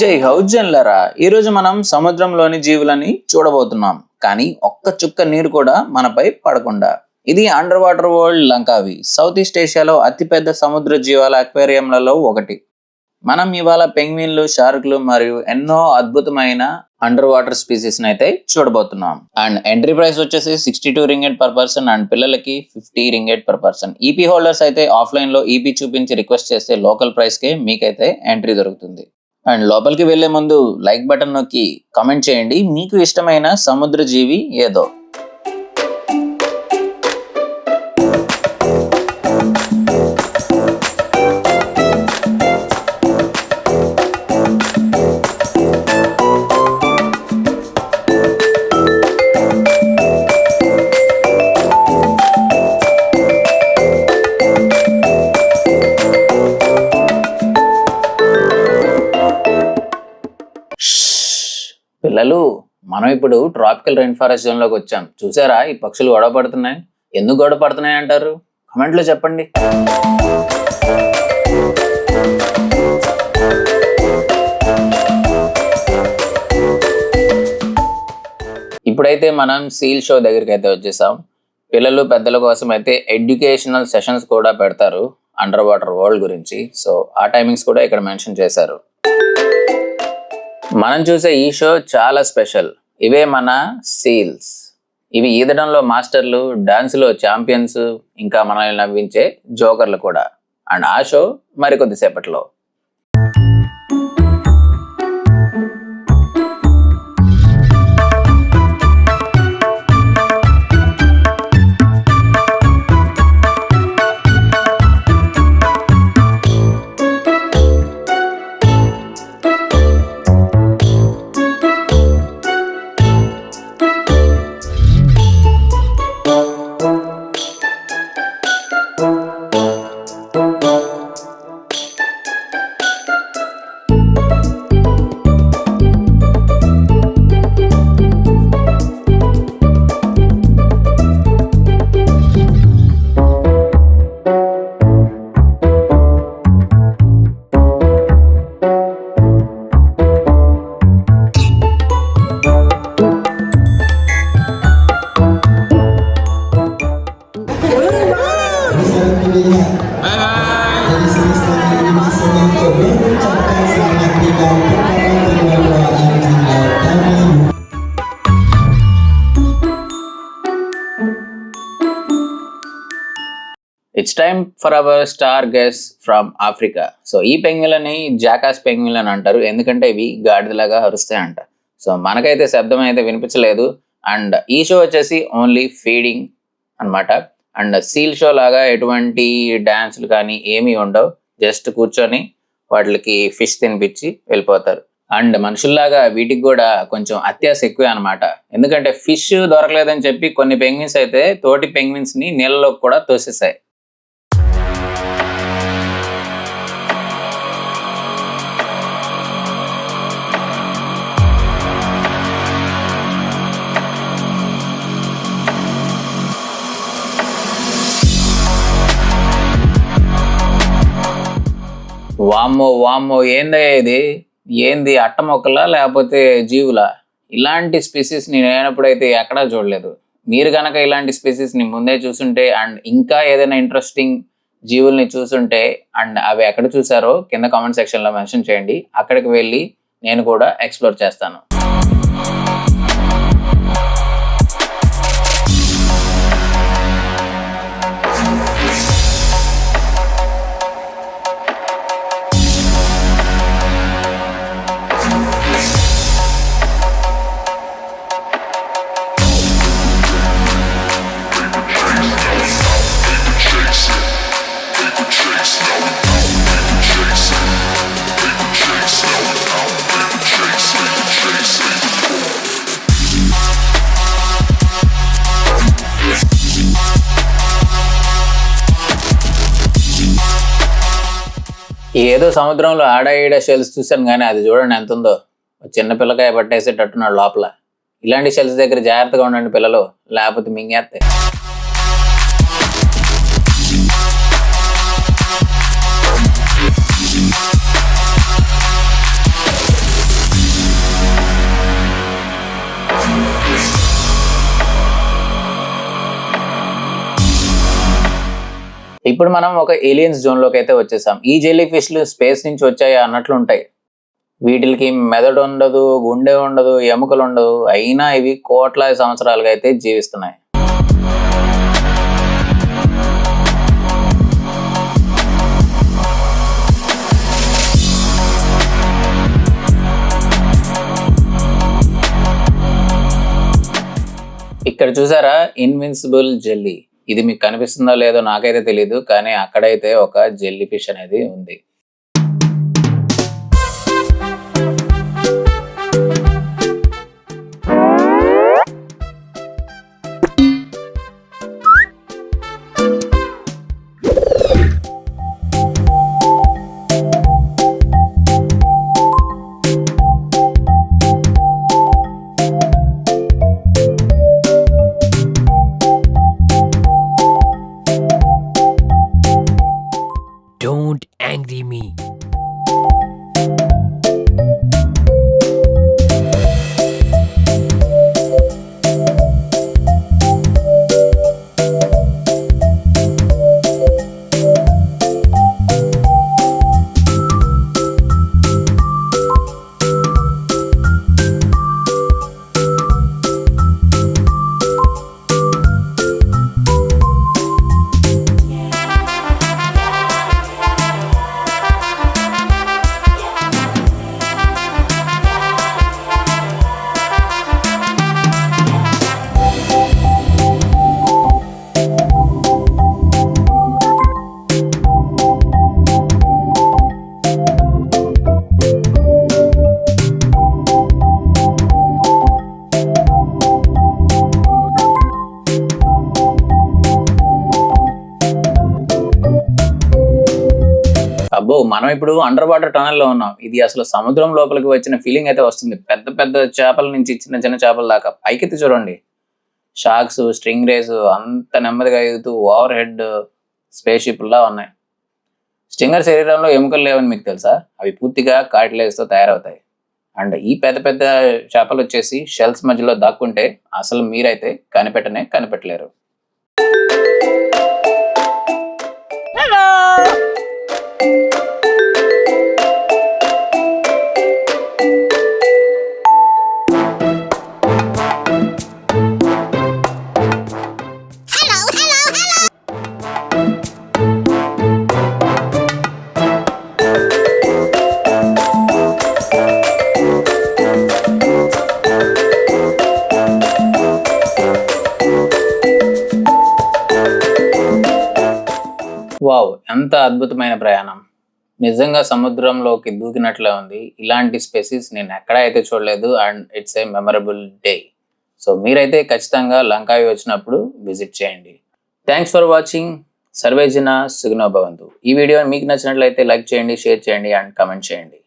జై హౌజన్లరా, ఈరోజు మనం సముద్రంలోని జీవులని చూడబోతున్నాం. కానీ ఒక్క చుక్క నీరు కూడా మనపై పడకుండా. ఇది under water world Langkawi, south east ఏషియాలో అతిపెద్ద సముద్ర జీవాల అక్వేరియంలలో ఒకటి. మనం ఇవాళ పెంగ్విన్లు, షార్క్లు మరియు ఎన్నో అద్భుతమైన అండర్ వాటర్ స్పీసీస్ అయితే చూడబోతున్నాం. అండ్ ఎంట్రీ ప్రైస్ వచ్చేసి 62 రింగెట్ పర్ పర్సన్ అండ్ పిల్లలకి 50 ringgit per person. EP holders అయితే ఆఫ్లైన్ లో ఈపీ చూపించి రిక్వెస్ట్ చేస్తే లోకల్ ప్రైస్ కే మీకైతే ఎంట్రీ దొరుకుతుంది. అండ్ లోపలికి వెళ్లే ముందు లైక్ బటన్ నొక్కి కామెంట్ చేయండి మీకు ఇష్టమైన సముద్ర జీవి ఏదో. పిల్లలు, మనం ఇప్పుడు ట్రాపికల్ రైన్ ఫారెస్ట్ జోన్ లోకి వచ్చాం. చూసారా ఈ పక్షులు గొడవ పడుతున్నాయి? ఎందుకు గొడవ పడుతున్నాయి అంటారు? కామెంట్ లో చెప్పండి. ఇప్పుడైతే మనం సీల్ షో దగ్గరికి అయితే వచ్చేసాం. పిల్లలు పెద్దల కోసం అయితే ఎడ్యుకేషనల్ సెషన్స్ కూడా పెడతారు అండర్ వాటర్ వరల్డ్ గురించి. సో ఆ టైమింగ్స్ కూడా ఇక్కడ మెన్షన్ చేశారు. మనం చూసే ఈ షో చాలా స్పెషల్. ఇవే మన సీల్స్. ఇవి ఈదడంలో మాస్టర్లు, డాన్స్లో ఛాంపియన్స్, ఇంకా మనల్ని నవ్వించే జోకర్లు కూడా. అండ్ ఆ షో మరికొద్దిసేపట్లో. It's time for our star guest from Africa. So ఈ పెంగ్విన్లని జాకాస్ పెంగ్విన్ అని అంటారు, ఎందుకంటే ఇవి గాడిదలాగా అరుస్తాయంట. సో మనకైతే శబ్దం అయితే వినిపించలేదు. అండ్ ఈ షో వచ్చేసి ఓన్లీ ఫీడింగ్ అన్నమాట. అండ్ సీల్ షో లాగా ఎటువంటి డాన్స్లు కానీ ఏమీ ఉండవు. జస్ట్ కూర్చొని వాటికి ఫిష్ తినిపించి వెళ్ళిపోతారు. అండ్ మనుషుల్లాగా వీటికి కూడా కొంచెం అత్యాశ ఎక్కువే అనమాట. ఎందుకంటే ఫిష్ దొరకలేదని చెప్పి కొన్ని పెంగ్విన్స్ అయితే తోటి పెంగ్విన్స్ ని నీళ్ళలోకి కూడా తోసేసాయి. వామ్మో వామ్మో, ఏందయ్యా ఇది? ఏంది అట్ట మొక్కలా లేకపోతే జీవులా? ఇలాంటి స్పీసీస్ నేను నేనప్పుడైతే ఎక్కడా చూడలేదు. మీరు కనుక ఇలాంటి స్పీసీస్ని ముందే చూసుంటే అండ్ ఇంకా ఏదైనా ఇంట్రెస్టింగ్ జీవుల్ని చూసుంటే అండ్ అవి ఎక్కడ చూసారో కింద కామెంట్ సెక్షన్లో మెన్షన్ చేయండి. అక్కడికి వెళ్ళి నేను కూడా ఎక్స్ప్లోర్ చేస్తాను. ఏదో సముద్రంలో ఆడ ఈడ షెల్స్ చూశాను కానీ అది చూడండి ఎంత ఉందో. చిన్న పిల్లకాయ పట్టేసేటట్టున్నాడు లోపల. ఇలాంటి షెల్స్ దగ్గర జాగ్రత్తగా ఉండండి పిల్లలు, లేకపోతే మింగేస్తాయి. ఇప్పుడు మనం ఒక ఏలియన్స్ జోన్ లోకి అయితే వచ్చేసాం. ఈ జెల్లీ ఫిష్లు స్పేస్ నుంచి వచ్చాయా అన్నట్లు ఉంటాయి. వీటికి మెదడు ఉండదు, గుండె ఉండదు, ఎముకలు ఉండవు. అయినా ఇవి కోట్లాది సంవత్సరాలుగా అయితే జీవిస్తున్నాయి. ఇక్కడ చూసారా ఇన్విన్సిబుల్ జెల్లీ. ఇది మీకు కనిపిస్తుందో లేదో నాకైతే తెలియదు, కానీ అక్కడైతే ఒక జెల్లీ ఫిష్ అనేది ఉంది. Don't angry me. అబ్బో, మనం ఇప్పుడు అండర్ వాటర్ టనల్ లో ఉన్నాం. ఇది అసలు సముద్రం లోపలికి వచ్చిన ఫీలింగ్ అయితే వస్తుంది. పెద్ద పెద్ద చేపల నుంచి చిన్న చిన్న చేపల దాకా పైకెత్తి చూడండి. షార్క్స్, స్ట్రింగ్ రేస్ అంత నెమ్మదిగా ఎగుతూ ఓవర్ హెడ్ స్పేస్ షిప్ లా ఉన్నాయి. స్టింగర్ శరీరంలో ఎముకలు లేవని మీకు తెలుసా? అవి పూర్తిగా కార్టిలేజ్ తో తయారవుతాయి. అండ్ ఈ పెద్ద పెద్ద చేపలు వచ్చేసి షెల్స్ మధ్యలో దాక్కుంటే అసలు మీరైతే కనిపెట్టలేరు. వావ్, ఎంత అద్భుతమైన ప్రయాణం! నిజంగా సముద్రంలోకి దూకినట్లే ఉంది. ఇలాంటి స్పెసిస్ నేను ఎక్కడ అయితే చూడలేదు. And it's a memorable day. So మీరైతే ఖచ్చితంగా లంకావి వచ్చినప్పుడు విజిట్ చేయండి. Thanks for watching. సర్వే జన సుఖినో భవంతు. ఈ వీడియో మీకు నచ్చినట్లయితే లైక్ చేయండి, షేర్ చేయండి అండ్ కామెంట్ చేయండి.